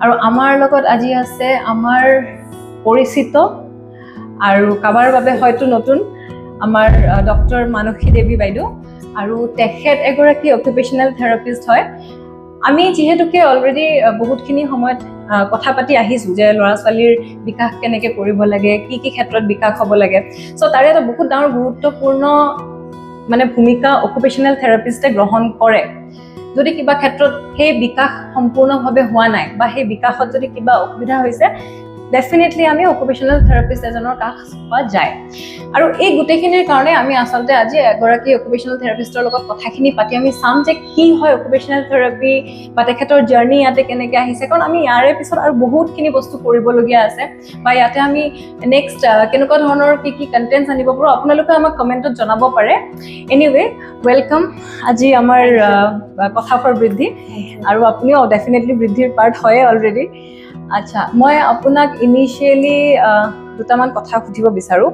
আৰু আমাৰ লগত আজি আছে আমাৰ পৰিচিত আৰু কাবাৰ বাবে হয়তো নতুন আমাৰ ডক্টৰ মানসী দেৱী বাইদেউ আৰু তেখেত এগৰাকী অকুপেশ্যনেল থেৰাপিষ্ট হয় আমি যিহেতুকে অলৰেডি বহুতখিনি সময়ত কথা পাতি আহিছোঁ যে ল'ৰা ছোৱালীৰ বিকাশ কেনেকৈ কৰিব লাগে কি কি ক্ষেত্ৰত বিকাশ হ'ব লাগে চ' তাৰে এটা বহুত ডাঙৰ গুৰুত্বপূৰ্ণ মানে ভূমিকা অকুপেশ্যনেল থেৰাপিষ্টে গ্ৰহণ কৰে যদি কিবা ক্ষেত্ৰত সেই বিকাশ সম্পূৰ্ণভাৱে হোৱা নাই বা সেই বিকাশত যদি কিবা অসুবিধা হৈছে ডেফিনেটলি আমি অকুপেশ্যনেল থেৰাপিষ্ট এজনৰ কাষ পোৱা যায় আৰু এই গোটেইখিনিৰ কাৰণে আমি আচলতে আজি এগৰাকী অকুপেশ্যনেল থেৰাপিষ্টৰ লগত কথাখিনি পাতি আমি চাম যে কি হয় অকুপেশ্যনেল থেৰাপি বা তেখেতৰ জাৰ্নি ইয়াতে কেনেকৈ আহিছে কাৰণ আমি ইয়াৰে পিছত আৰু বহুতখিনি বস্তু কৰিবলগীয়া আছে বা ইয়াতে আমি নেক্সট কেনেকুৱা ধৰণৰ কি কি কণ্টেণ্টছ আনিব পাৰোঁ আপোনালোকে আমাক কমেণ্টত জনাব পাৰে এনিৱে ৱেলকাম আজি আমাৰ কথাফৰ বৃদ্ধি আৰু আপুনিও ডেফিনেটলি বৃদ্ধিৰ পাৰ্ট হয়ে অলৰেডি আচ্ছা মই আপোনাক ইনিচিয়েলি দুটামান কথা সুধিব বিচাৰোঁ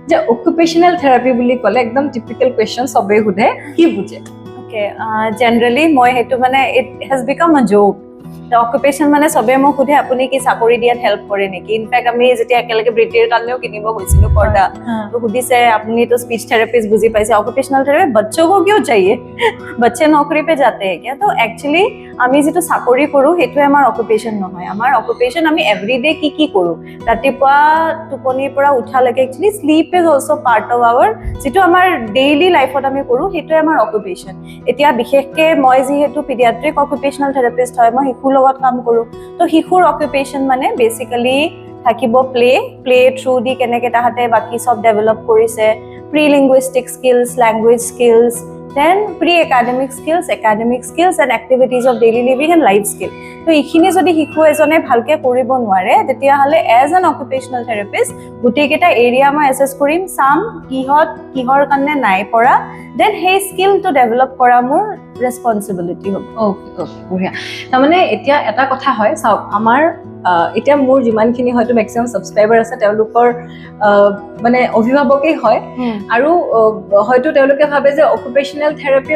যে অকুপেশ্যনেল থেৰাপি বুলি ক'লে একদম টিপিকেল কুৱেশ্যন চবেই সোধে কি বুজে Okay, generally মই হেতু মানে it has become a joke. The occupation মানে সবে মোক সুধে আপুনি কি চাকৰি দিয়াত হেল্প কৰে নেকি ইনফেক্ট আমি যেতিয়া একেলগে বৃত্তিৰ কাৰণেও কিনিব গৈছিলো পৰ্দা তো সুধিছে আপুনি তো স্পীচ থেৰাপিষ্ট বুজি পাইছে অকুপেশ্যনেল থেৰাপি बच्चों को क्यों चाहिए बच्चे नौकरी पे जाते हैं क्या तो एक्चुअली আমি যেটো চাকৰি কৰো হেতু আমাৰ অকুপেশ্যন নহয় আমাৰ অকুপেশ্যন আমি এভৰিডে কি কৰো ৰাতিপুৱা টোপনিৰ পৰা উঠালৈকে actually sleep is also part of our যেটো আমাৰ ডেইলি লাইফত আমি কৰো হেতু আমাৰ অকুপেশ্যন এতিয়া বিশেষকৈ মই যেহেতু পিডিয়াট্ৰিক অকুপেশ্যনেল থেৰাপিষ্ট হয় মই শিশুৰ লগত কাম কৰো তো শিশুৰ অকুপেশ্যন মানে বেসিক্যালি থাকিব প্লে থ্ৰু দি কেনেকৈ তাহাতে বাকি সব ডেভেলপ কৰিছে pre linguistic skills language skills then pre-academic skills and activities of daily living and life skill তো এইখিনি যদি শিশু এজনে ভালকে কৰিব নোৱাৰে তেতিয়া হলে as an occupational therapist গুটেকেটা এৰিয়া মই এসেস কৰিম সাম কিহৰ কাৰণে নাই পৰা then সেই স্কিল টু ডেভেলপ কৰা মোৰ ৰেসপন্সিবিলিটি হ'ব ওকে বঢ়িয়া তাৰমানে এতিয়া এটা কথা হয় চাওক আমাৰ এতিয়া মোৰ যিমানখিনি হয়তো মেক্সিমাম ছাবস্ক্ৰাইবাৰ আছে তেওঁলোকৰ মানে অভিভাৱকেই হয় আৰু হয়তো তেওঁলোকে ভাবে যে অকুপেশ্যনেল থেৰাপি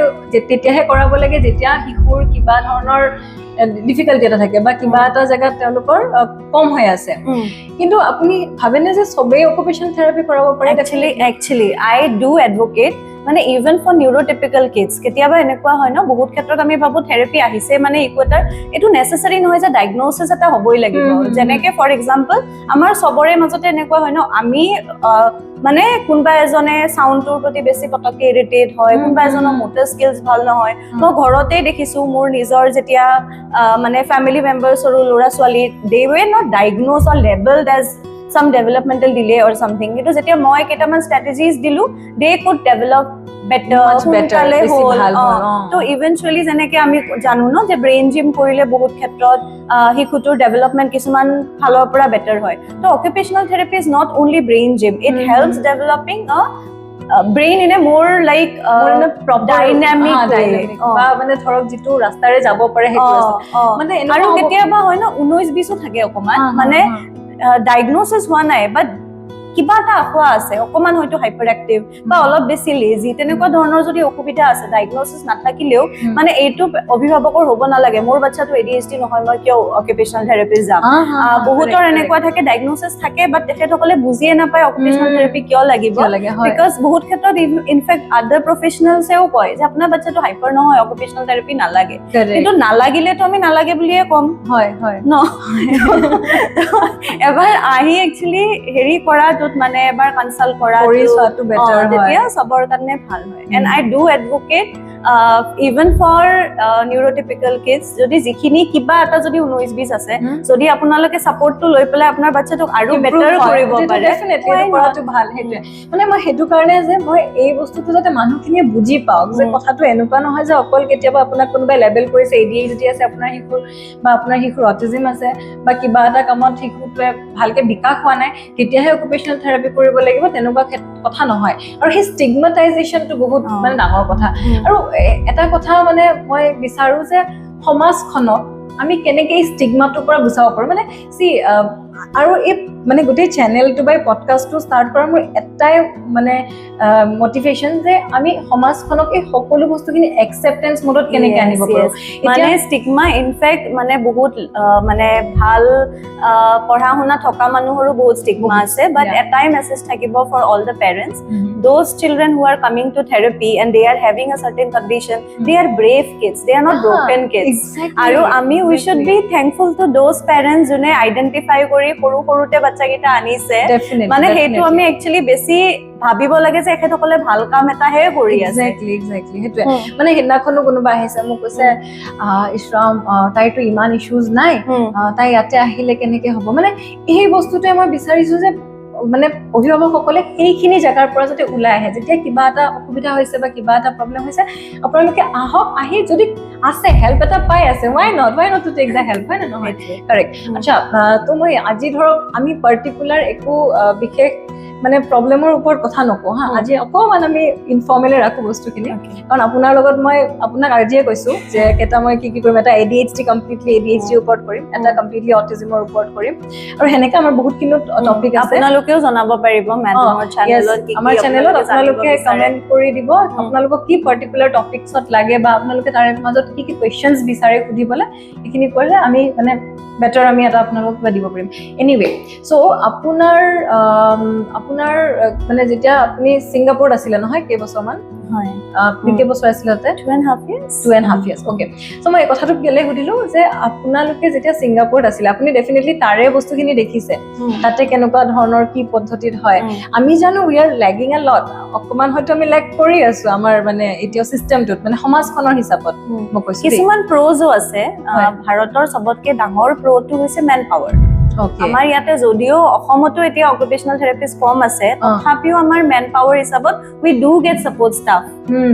তেতিয়াহে কৰাব লাগে যেতিয়া শিশুৰ কিবা ধৰণৰ ডিফিকাল্টি এটা থাকে বা কিবা এটা জেগাত তেওঁলোকৰ কম হৈ আছে কিন্তু আপুনি ভাবেনে যে সবেই অকুপেশ্যনেল থেৰাপি কৰাব পাৰে actually I do advocate মানে ইভেন ফৰ নিউৰোটিপিক্যাল কিডস কেতিয়াবা এনেকুৱা হয় ন বহুত ক্ষেত্ৰত আমি ভাবো থেৰাপি আহিছে মানে এটো নেসেসাৰি নহয় যে ডায়াগনোসিস এটা হ'বই লাগিব যেনেকে ফৰ এক্সাম্পল আমাৰ সবৰে মাজতে এনেকুৱা হয় ন আমি মানে কোনবা এজনে সাউন্ডৰ প্ৰতি বেছি পটককে ইৰিটেট হয় কোনবা এজনৰ মোটৰ স্কিলছ ভাল নহয় মই ঘৰতে দেখিছো মোৰ নিজৰ যেতিয়া মানে ফ্যামিলি মেম্বাৰ্ছৰ ল'ৰা ছোৱালী they were not diagnosed or labeled as some developmental delay or something কিন্তু যেতিয়া মই কেটামান strategies Dilu they could develop better তো ইভেন্টুয়ালি যেনেকে আমি জানো ন যে ব্ৰেইন জিম কৰিলে বহুত ক্ষেত্ৰত শিশুটোৰ ডেভেলপমেন্ট কিছুমান ফালৰ পৰা বেটাৰ হয় তো occupational therapy is not only brain gym it helps developing brain in a more like dynamic বা মানে ধৰক যেটো ৰাস্তাৰে যাব পাৰে হেতু মানে আৰু কেতিয়াবা হয় ন 19-20 থাকে অকমান মানে diagnosis হোৱা নাই বাট কিবা এটা আখোৱা আছে অকমান হয়তো হাইপাৰ অ্যাক্টিভ বা অলপ বেছি লেজি তেনেকুৱা ধৰণৰ যদি অসুবিধা আছে ডায়াগনোসিস নাথাকিলেও মানে এইটো অভিভাৱকৰ হ'ব নালাগে মোৰ বাচ্চাটো ADHD নহয় মই কিয় অকুপেশ্যনেল থেৰাপিষ্ট যাম বহুতৰ এনেকুৱা থাকে ডায়াগনোসিস থাকে বাট তেখেতসকলে বুজিয়ে নাপায় অকুপেশ্যনেল থেৰাপি কিয় লাগিব বিকজ বহুত ক্ষেত্ৰত ইনফেক্ট আদাৰ প্ৰফেশনালছেও কয় যে আপোনাৰ বাচ্চাটো হাইপাৰ নহয় অকুপেশ্যনেল থেৰাপি নালাগে কিন্তু নালাগিলেতো আমি নালাগে বুলিয়ে কম হয় ন এবাৰ আহি একচুয়ালি হেৰি কৰা মানে এবাৰ কনসাল্ট কৰা কৰিছাটো বেটাৰ হয় তেতিয়া সবৰ কাৰণে ভাল হয় and I do advocate even for neurotypical kids যদি যিখিনি কিবা এটা যদি 19-20 আছে যদি আপোনালোকে সাপোৰ্টটো লৈ পেলাই আপোনাৰ বাচ্চাটোক আৰু বেটাৰ কৰিব পাৰে ডেফিনেটলি এটা কৰাটো ভাল হেতুৱে মানে মই হেতু কাৰণে যে মই এই বস্তুটো যাতে মানুহখিনিয়ে বুজি পাওক যে কথাটো এনেকুৱা নহয় যে অকল কেতিয়াবা আপোনাক কোনোবাই লেবেল কৰিছে ADHD আছে আপোনাৰ শিশুৰ বা আপোনাৰ শিশুৰ অটিজম আছে বা কিবা এটা কামত শিশুটোৱে ভালকে বিকাশ হোৱা নাই তেতিয়াহে অকুপেশ্যনেল থেৰাপি কৰিব লাগিব তেনেকুৱা কথা নহয় আৰু সেই ষ্টিগমাটাইজেশ্যনটো বহুত মানে ডাঙৰ কথা আৰু এটা কথা মানে মই বিচাৰো যে সমাজখনক আমি কেনেকৈ ষ্টিগমাটোৰ পৰা গুচাব পাৰো মানে আৰু এই মানে গোটেই চেনেলটো বা পডকাষ্টটো ষ্টাৰ্ট কৰাৰ মোৰ এটাই মানে মটিভেশ্যন যে আমি সমাজখনক এই সকলো বস্তুখিনি একচেপ্টেঞ্চ মোডত কেনেকৈ আনিব পাৰোঁ। মানে ষ্টিগমা ইনফেক্ট মানে বহুত মানে ভাল পঢ়া শুনা থকা মানুহৰো বহুত ষ্টিগমা আছে, বাট এটাই মেছেজ থাকিব for all the parents, those children who are coming to therapy and they are having a certain condition, they are brave kids, they are not broken kids. আৰু আমি we should be thankful to those parents যোনে identify কৰি সৰু সৰুতে বাচ্চাকেইটা আনিছে, মানে সেইটো আমি একচুৱেলি বেছি ভাবিব লাগে যে এখেতসকলে ভাল কাম এটাহে কৰি আছে। এক্সেক্টলি সেইটোৱে মানে সেইদিনাখনো কোনোবা আহিছে মোক কৈছে ইছৰাম তাইতো ইমান ইছ্যুজ নাই, তাই ইয়াতে আহিলে কেনেকে হ'ব, মানে এই বস্তুটোৱে মই বিচাৰিছো যে মানে অভিভাৱকসকলে সেইখিনি জেগাৰ পৰা যাতে ওলাই আহে, যেতিয়া কিবা এটা অসুবিধা হৈছে বা কিবা এটা প্ৰব্লেম হৈছে আপোনালোকে আহক, আহি যদি আছে হেল্প এটা পাই আছে, why not to take the help, হয় নে নহয়? কাৰেক্ট। আচ্ছা, তো মই আজি ধৰক আমি পাৰ্টিকুলাৰ একো বিশেষ মানে প্ৰব্লেমৰ ওপৰত কথা নকওঁ হা, আজি অকণমান আমি ইনফৰ্মেলি ৰাখোঁ বস্তুখিনি, কাৰণ আপোনাৰ লগত মই আপোনাক আজিয়ে কৈছোঁ যে কেইটা মই কি কৰিম, এটা ADHD কমপ্লিটলি ADHDৰ ওপৰত কৰিম, এটা কমপ্লিটলি অটিজিমৰ ওপৰত কৰিম, আৰু সেনেকৈ আমাৰ বহুতখিনি টপিক আছে। আপোনালোকেও জনাব পাৰিব মেডামৰ চেনেলত, আমাৰ চেনেলত আপোনালোকে কমেণ্ট কৰি দিব আপোনালোকক কি পাৰ্টিকুলাৰ টপিকছত লাগে বা আপোনালোকে তাৰে মাজত কি কি কুৱেশ্যনছ বিচাৰে সুধিবলৈ, সেইখিনি কৰিলে আমি মানে বেটাৰ আমি এটা আপোনালোকক দিব পাৰিম। এনিৱে, চ' আপোনাৰ মানে যেতিয়া আপুনি ছিংগাপুৰত আছিলে নহয় কেইবছৰমান, হয় আপুনি কেইবছৰ আছিলে তাতে? 2.5 years। 2.5 years, okay. চ' মই এই কথাটো কেলে সুধিলোঁ যে আপোনালোকে যেতিয়া ছিংগাপুৰত আছিলে আপুনি ডেফিনেটলি তাৰে বস্তুখিনি দেখিছে, তাতে কেনেকুৱা ধৰণৰ কি পদ্ধতিত হয়। আমি জানো we are lagging A lot, অকণমান হয়তো আমি লেগ কৰি আছোঁ আমাৰ মানে এতিয়া চিষ্টেমটোত, মানে সমাজখনৰ হিচাপত মই কৈছোঁ। কিছুমান প্ৰ'জো আছে, ভাৰতৰ চবতকে ডাঙৰ প্ৰ'টো হৈছে মেন পাৱাৰ। আমাৰ ইয়াতে যদিও অসমতো এতিয়া অকুপেশ্যনেল থেৰাপিষ্ট কম আছে, তথাপিও আমাৰ মেন পাৱাৰ হিচাপত উই ডু গেট ছাপৰ্ট ষ্টাফ,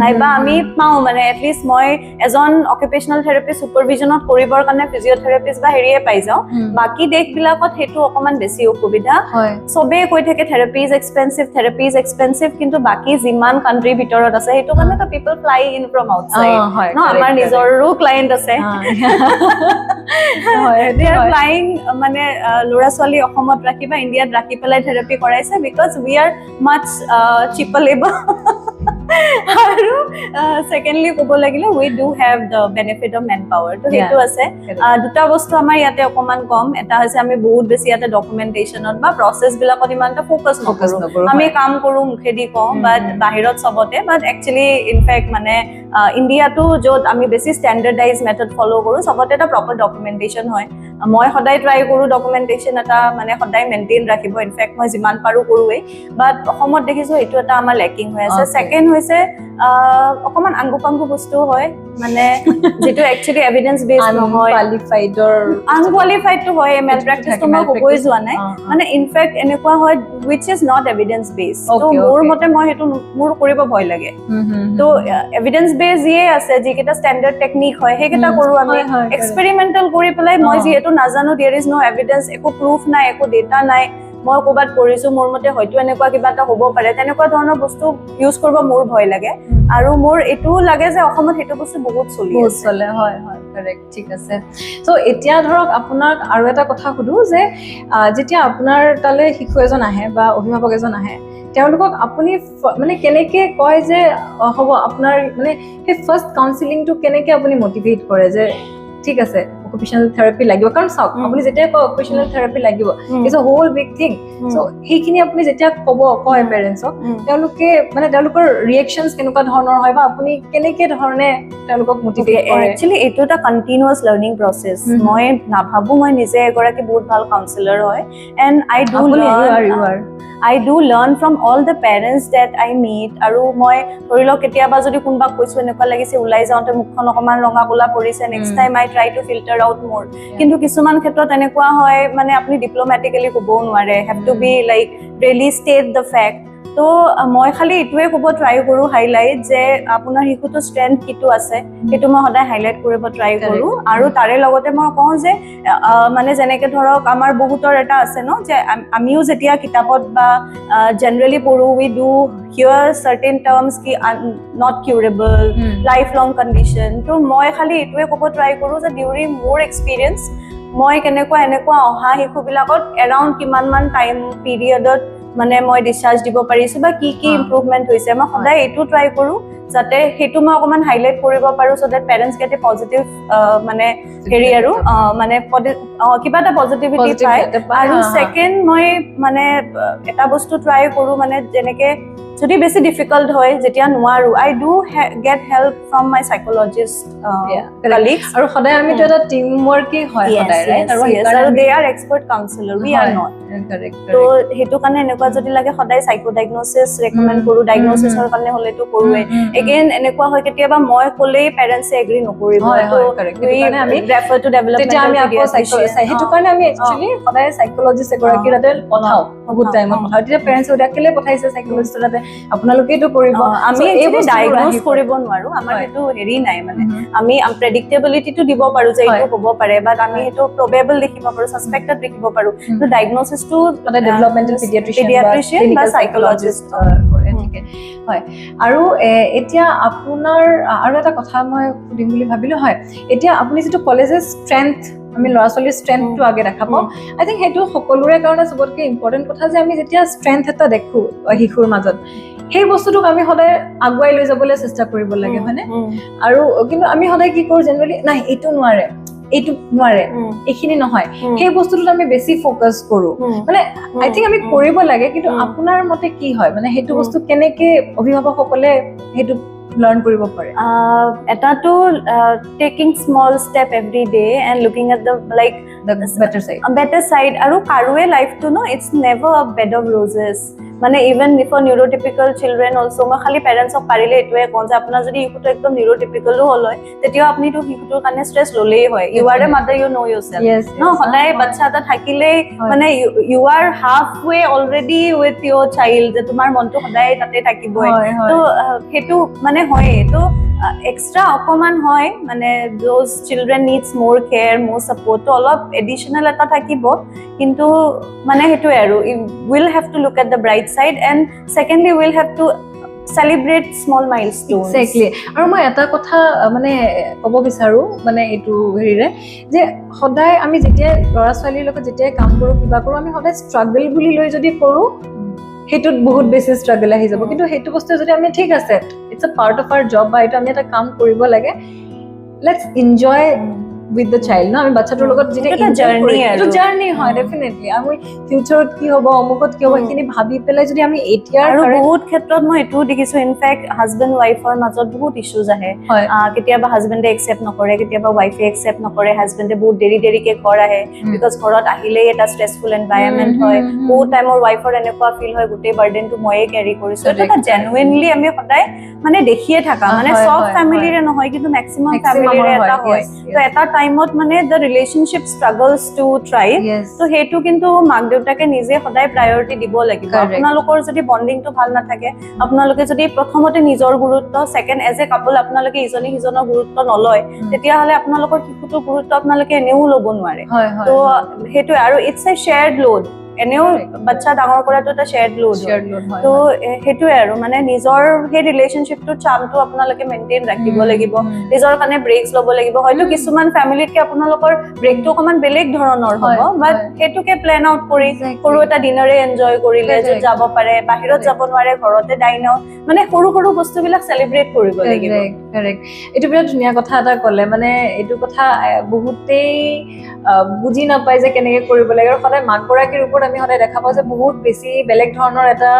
নাইবা আমি পাওঁ মানে এটলিষ্ট মই এজন অকুপেশ্যনেল থেৰাপিষ্ট ছুপাৰভিজনত কৰিবৰ কাৰণে ফিজিঅ'থেৰাপিষ্ট বা হেৰিয়ে পাই যাওঁ। বাকী দেশবিলাকত সেইটো অকণমান বেছি অসুবিধা, চবেই কৈ থাকে থেৰাপি ইজ এক্সপেঞ্চিভ, কিন্তু বাকী যিমান কাণ্ট্ৰিৰ ভিতৰত আছে সেইটো কাৰণে তো পিপল ফ্লাই ইন ফ্ৰম আউটছাইড ন, আমাৰ নিজৰো ক্লায়েণ্ট আছে, দে আৰ ফ্লাইং মানে ল'ৰা ছোৱালী অসমত ৰাখি বা ইণ্ডিয়াত ৰাখি পেলাই থেৰাপি কৰাইছে, because we are much cheaper labour. আৰু ছেকেণ্ডলি ক'ব লাগিলে we do have the benefit of men power, তো সেইটো আছে। দুটা বস্তু আমাৰ ইয়াতে অকণমান কম, এটা হৈছে আমি বহুত বেছি ইয়াতে ডকুমেণ্টেশ্যনত বা প্ৰচেছবিলাকত ইমান এটা ফ'কাছ নকৰোঁ, আমি কাম কৰোঁ মুখেদি কওঁ, বাট বাহিৰত চবতে, বাট একচুৱেলি ইনফেক্ট মানে ইণ্ডিয়াটো য'ত আমি বেছি ষ্টেণ্ডাৰ্ডাইজ মেথড ফ'ল' কৰোঁ চবতে এটা প্ৰপাৰ ডকুমেণ্টেশ্যন হয়। মই সদায় ট্ৰাই কৰোঁ ডকুমেণ্টেশ্যন এটা মানে সদায় মেইনটেইন ৰাখিব, ইনফেক্ট মই যিমান পাৰোঁ কৰোঁৱেই, বাট অসমত দেখিছোঁ এইটো এটা আমাৰ লেকিং হৈ আছে। ছেকেণ্ড হৈছে অকণমান আংগু পাংগু বস্তু হয়, মানে যিটো একচুৱেলি এভিডেন্স বেছ নহয়, আনকুৱালিফাইডটো হয়, মেল প্ৰেক্টিছটো মই ক'বই যোৱা নাই, মানে ইনফেক্ট এনেকুৱা হয় উইচ ইজ নট এভিডেন্স বেছ, তো মোৰ মতে মই সেইটো মোৰ কৰিব ভয় লাগে। তো এভিডেন্স বেছ যিয়ে আছে, যিকেইটা ষ্টেণ্ডাৰ্ড টেকনিক হয় সেইকেইটা কৰোঁ আমি, এক্সপেৰিমেণ্টেল কৰি পেলাই মই যিহেতু নাজানো, দেয়াৰ ইজ ন' এভিডেন্স, একো প্ৰুফ নাই, একো ডেটা নাই, মই ক'ৰবাত পঢ়িছোঁ মোৰ মতে হয়তো এনেকুৱা কিবা এটা হ'ব পাৰে, তেনেকুৱা ধৰণৰ বস্তু ইউজ কৰিব মোৰ ভয় লাগে। আৰু মোৰ এইটোও লাগে যে অসমত সেইটো বস্তু বহুত চলে। হয়, কাৰেক্ট, ঠিক আছে। চ' এতিয়া ধৰক আপোনাক আৰু এটা কথা সুধোঁ যে যেতিয়া আপোনাৰ তালৈ শিশু এজন আহে বা অভিভাৱক এজন আহে, তেওঁলোকক আপুনি মানে কেনেকে কয় যে হ'ব আপোনাৰ মানে সেই ফাৰ্ষ্ট কাউন্সিলিংটো কেনেকে আপুনি মটিভেট কৰে যে ঠিক আছে অকুপেশ্যনেল থেৰাপি লাগিব, কাৰণ চাওক আপুনি যেতিয়া কয় অকুপেশ্যনেল থেৰাপি লাগিব, it's a whole big thing. So' সেইখিনি আপুনি যেতিয়া কয় পেৰেণ্টছক, তেওঁলোকে মানে তেওঁলোকৰ ৰিয়েকশ্যনছ কেনেকুৱা ধৰণৰ হয় বা আপুনি কেনেকে ধৰণে তেওঁলোকক মটিভেট কৰে? একচুৱেলি এইটো এটা কণ্টিনিউৱাছ লাৰ্ণিং প্ৰচেছ। মই নাভাবোঁ মই নিজে এগৰাকী বহুত ভাল কাউন্সিলাৰ হয়, and I do learn from all the parents that I meet. আৰু মই ধৰি লওক কেতিয়াবা যদি কোনোবাক কৈছোঁ এনেকুৱা লাগিছে ওলাই যাওঁতে মুখখন অকণমান ৰঙা ক'লা পৰিছে, next time I try to filter out more. কিন্তু কিছুমান ক্ষেত্ৰত এনেকুৱা হয় মানে আপুনি ডিপ্ল'মেটিকেলি ক'বও নোৱাৰে, have to be like really state the fact. তো মই খালি এইটোৱে ক'ব ট্ৰাই কৰোঁ হাইলাইট যে আপোনাৰ শিশুটো ষ্ট্ৰেংথ কিটো আছে সেইটো মই সদায় হাইলাইট কৰিব ট্ৰাই কৰোঁ। আৰু তাৰে লগতে মই কওঁ যে মানে যেনেকৈ ধৰক আমাৰ বহুতৰ এটা আছে ন যে আমিও যেতিয়া কিতাপত বা জেনেৰেলি পঢ়োঁ, উই ডু হিয়াৰ চাৰ্টেন টাৰ্মছ কি নট কিউৰেবল, লাইফ লং কণ্ডিশ্যন। তো মই খালি এইটোৱে ক'ব ট্ৰাই কৰোঁ যে ডিউৰিং মোৰ এক্সপিৰিয়েঞ্চ মই কেনেকুৱা এনেকুৱা অহা শিশুবিলাকত এৰাউণ্ড কিমানমান টাইম পিৰিয়ডত মানে মই ডিছচাৰ্জ দিব পাৰিছো বা কি কি ইম্প্ৰুভমেণ্ট হৈছে মই সদায় এইটো ট্ৰাই কৰোঁ যাতে সেইটো মই অকণমান হাইলাইট কৰিব পাৰোঁ so' that parents get a positive মানে হেৰি আৰু মানে কিবা এটা পজিটিভিটি পায় আৰু ছেকেণ্ড মই মানে এটা বস্তু ট্ৰাই কৰোঁ মানে যেনেকে যদি বেছি ডিফিকাল্ট হয় যেতিয়া নোৱাৰো I do get help from my psychologist colleagues আৰু সদায় আমিতো এটা টিম ৱৰ্কই হয় সদায় ৰাইট আৰু they are expert counsellor we are not তো সেইটো কাৰণে এনেকুৱা যদি লাগে সদায় সাইকো ডায়াগনচিছ ৰেকমেণ্ড কৰোঁ ডায়াগনচিছৰ কাৰণে হ'লেতো কৰোৱে এগেইন এনেকুৱা হয় কেতিয়াবা মই ক'লেই পেৰেণ্টছে এগ্ৰি নকৰিব আমি ৰেফাৰ টু সেইটো কাৰণে আমি একচুৱেলি সদায় সাইকোলজিষ্ট এগৰাকী তাতে পঠাও বহুত টাইমত পঠাও তেতিয়া পেৰেণ্টছে সুধে কেলে পঠাইছে সাইকোলজিষ্ট তাতে আপোনালোকেইটো কৰিব আমি এইবোৰ ডায়াগন'জ কৰিব নোৱাৰো আমাৰ সেইটো হেৰি নাই মানে আমি প্ৰেডিক্টেবিলিটিটো দিব পাৰো যে এইটো হ'ব পাৰে বাট আমি সেইটো প্ৰবেবল লিখিব পাৰো সাসপেক্টেড লিখিব পাৰো কিন্তু ডায়াগন'চিছটো মানে ডেভেলপমেণ্টেল পিডিয়াট্ৰিচিয়ান বা সাইকোলজিষ্ট ঠিকে হয় আৰু এতিয়া আপোনাৰ আৰু এটা কথা মই সুধিম বুলি ভাবিলো হয় এতিয়া আপুনি যিটো কলেজৰ ষ্ট্ৰেংথ আমি ল'ৰা ছোৱালীৰ ষ্ট্ৰেংথটো আগে দেখাব আই থিংক সেইটো সকলোৰে কাৰণে চবতকে ইম্পৰ্টেণ্ট কথা যে আমি যেতিয়া ষ্ট্ৰেংথ এটা দেখো শিশুৰ মাজত সেই বস্তুটোক আমি সদায় আগুৱাই লৈ যাবলৈ চেষ্টা কৰিব লাগে হয়নে আৰু কিন্তু আমি সদায় কি কৰোঁ জেনেৰেলি নাই এইটো নোৱাৰে এইটো নোৱাৰে এইখিনি নহয় সেই বস্তুটোত আমি বেছি ফ'কাছ কৰোঁ মানে আই থিংক আমি কৰিব লাগে কিন্তু আপোনাৰ মতে কি হয় মানে সেইটো বস্তু কেনেকে অভিভাৱকসকলে সেইটো লাৰ্ণ কৰিব পাৰে এটাটো taking small step every day and looking at the like better side আৰু কাৰোৱে লাইফটো ন it's never a bed of roses মানে ইভেন ফৰ নিউৰোটিপিকেল চিলড্ৰেন অলছ' মই খালি পেৰেণ্টছক পাৰিলে এইটোৱে কওঁ যে আপোনাৰ যদি শিশুটো একদম নিউৰোটিপিকেলো হ'ল হয় তেতিয়াও আপুনিতো শিশুটোৰ কাৰণে ষ্ট্ৰেছ ল'লেই হয় you are a mother you know' yourself ন সদায় বাচ্ছা এটা থাকিলেই মানে you are halfway already with your child যে তোমাৰ মনটো সদায় তাতে থাকিবই তো সেইটো মানে হয়েই তো এক্সট্ৰা অকমান হয় মানে those children needs more care more support তো অলপ এডিশ্যনেল এটা থাকিব কিন্তু মানে সেইটোৱে আৰু will have to look at the bright side and secondly will have to celebrate small milestones exactly আৰু মই এটা কথা মানে ক'ব বিচাৰো মানে এইটো হেৰিৰে যে সদায় আমি যেতিয়া ল'ৰা ছোৱালীৰ লগত যেতিয়া কাম কৰোঁ কিবা কৰোঁ আমি সদায় ষ্ট্ৰাগল বুলি লৈ যদি কৰোঁ সেইটোত বহুত বেছি ষ্ট্ৰাগল আহি যাব কিন্তু সেইটো বস্তু যদি আমি ঠিক আছে it's a part of our job বা এইটো আমি এটা কাম কৰিব লাগে let's enjoy with the child না আমি বাচ্চাটোৰ লগত যেতিয়া এইটো জাৰ্নি হয় ডেফিনেটলি আমি ফিউচাৰত কি হ'ব অমুকত কি হ'ব সেইখিনি ভাবি পেলাই যদি আমি এতিয়া আৰু বহুত ক্ষেত্ৰত মই এইটোও দেখিছোঁ ইনফেক্ট হাজবেণ্ড ৱাইফৰ মাজত বহুত ইছ্যুজ আহে কেতিয়াবা হাজবেণ্ডে একচেপ্ট নকৰে কেতিয়াবা ৱাইফে একচেপ্ট নকৰে হাজবেণ্ডে বহুত দেৰিকে ঘৰ আহে বিকজ ঘৰত আহিলেই এটা ষ্ট্ৰেছফুল এনভাইৰনমেণ্ট হয় বহুত টাইমৰ ৱাইফৰ এনেকুৱা ফিল হয় গোটেই বাৰ্ডেনটো ময়ে কেৰি কৰিছোঁ এইটো এটা জেনুইনলি আমি সদায় মানে দেখিয়ে থাকা মানে চব ফেমিলিৰে নহয় কিন্তু মেক্সিমাম ফেমিলিৰে এটা হয় তো এটা টাইমত মানে দ্য ৰিলেশ্যনশ্বিপ ষ্ট্ৰাগলছ টু থ্ৰাইভ তো সেইটো কিন্তু মাক দেউতাকে নিজে সদায় প্ৰায়ৰিটি দিব লাগিব আপোনালোকৰ যদি বণ্ডিংটো ভাল নাথাকে আপোনালোকে যদি প্ৰথমতে নিজৰ গুৰুত্ব ছেকেণ্ড এজ এ কাপল আপোনালোকে ইজনে সিজনৰ গুৰুত্ব নলয় তেতিয়াহ'লে আপোনালোকৰ শিশুটোৰ গুৰুত্ব আপোনালোকে এনেও ল'ব নোৱাৰে তো সেইটোৱে আৰু ইটছ এ শ্বেয়াৰ্ড লোড এনেও বাচ্চা ডাঙৰ কৰাটো এটা শ্বেয়াৰ্ড লোড তো সেইটোৱে আৰু মানে নিজৰ সেই ৰিলেশ্যনশ্বিপটোৰ চামটো আপোনালোকে মেইনটেইন ৰাখিব লাগিব নিজৰ কাৰণে ব্ৰেকছ ল'ব লাগিব হয়তো কিছুমান ফেমিলিতকে আপোনালোকৰ ব্ৰেকটো অকণমান বেলেগ ধৰণৰ হ'ব বাট সেইটোকে প্লেন আউট কৰি সৰু এটা ডিনাৰে এনজয় কৰিলে য'ত যাব পাৰে বাহিৰত যাব নোৱাৰে ঘৰতে ডাইন আউট মানে সৰু সৰু বস্তুবিলাক চেলিব্ৰেট কৰিব লাগিব এইটো বিৰাট ধুনীয়া কথা এটা ক'লে মানে এইটো কথা বহুতেই বুজি নাপায় যে কেনেকৈ কৰিব লাগে আৰু সদায় মাকগৰাকীৰ ওপৰত আমি সদায় দেখা পাওঁ যে বহুত বেছি বেলেগ ধৰণৰ এটা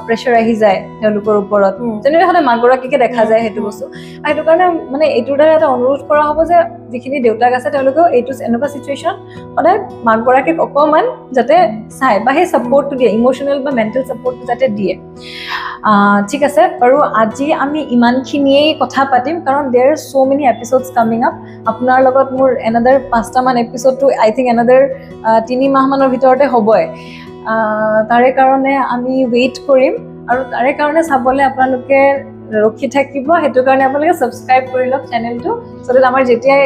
প্ৰেছাৰ আহি যায় তেওঁলোকৰ ওপৰত যেনেকৈ সদায় মাকগৰাকীকে দেখা যায় সেইটো বস্তু আৰু সেইটো কাৰণে মানে এইটোৰ দ্বাৰা এটা অনুৰোধ কৰা হ'ব যে যিখিনি দেউতাক আছে তেওঁলোকেও এইটো এনেকুৱা চিটুৱেশ্যন সদায় মাকগৰাকীক অকণমান যাতে চাই বা সেই ছাপৰ্টটো দিয়ে ইম'চনেল বা মেণ্টেল ছাপৰ্টটো যাতে দিয়ে ঠিক আছে বাৰু আজি আমি ইমানখিনিয়েই কথা পাতিম কাৰণ there are so' many episodes coming up আপোনাৰ লগত মোৰ এনাডাৰ 5টামান এপিছ'ডটো আই থিংক এনাডাৰ 3 মাহমানৰ ভিতৰতে হ'বই তাৰে কাৰণে আমি ৱেইট কৰিম আৰু তাৰে কাৰণে চাবলৈ আপোনালোকে ৰখি থাকিব সেইটো কাৰণে আপোনালোকে ছাবস্ক্ৰাইব কৰি লওক চেনেলটো চ' দেট আমাৰ যেতিয়াই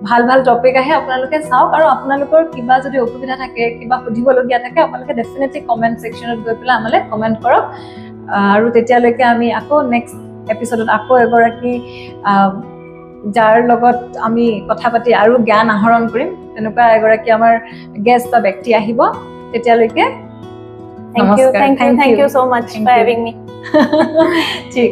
ভাল ভাল টপিক আহে আপোনালোকে চাওক আৰু আপোনালোকৰ কিবা যদি অসুবিধা থাকে কিবা সুধিবলগীয়া থাকে আপোনালোকে ডেফিনেটলি কমেণ্ট ছেকশ্যনত গৈ পেলাই আমালৈ কমেণ্ট কৰক আৰু তেতিয়ালৈকে আমি আকৌ নেক্সট এপিছ'ডত আকৌ এগৰাকী যাৰ লগত আমি কথা পাতি আৰু জ্ঞান আহৰণ কৰিম তেনেকুৱা এগৰাকী আমাৰ গেষ্ট বা ব্যক্তি আহিব তেতিয়ালৈকে Thank you so much Thank for you. having me. ঠিক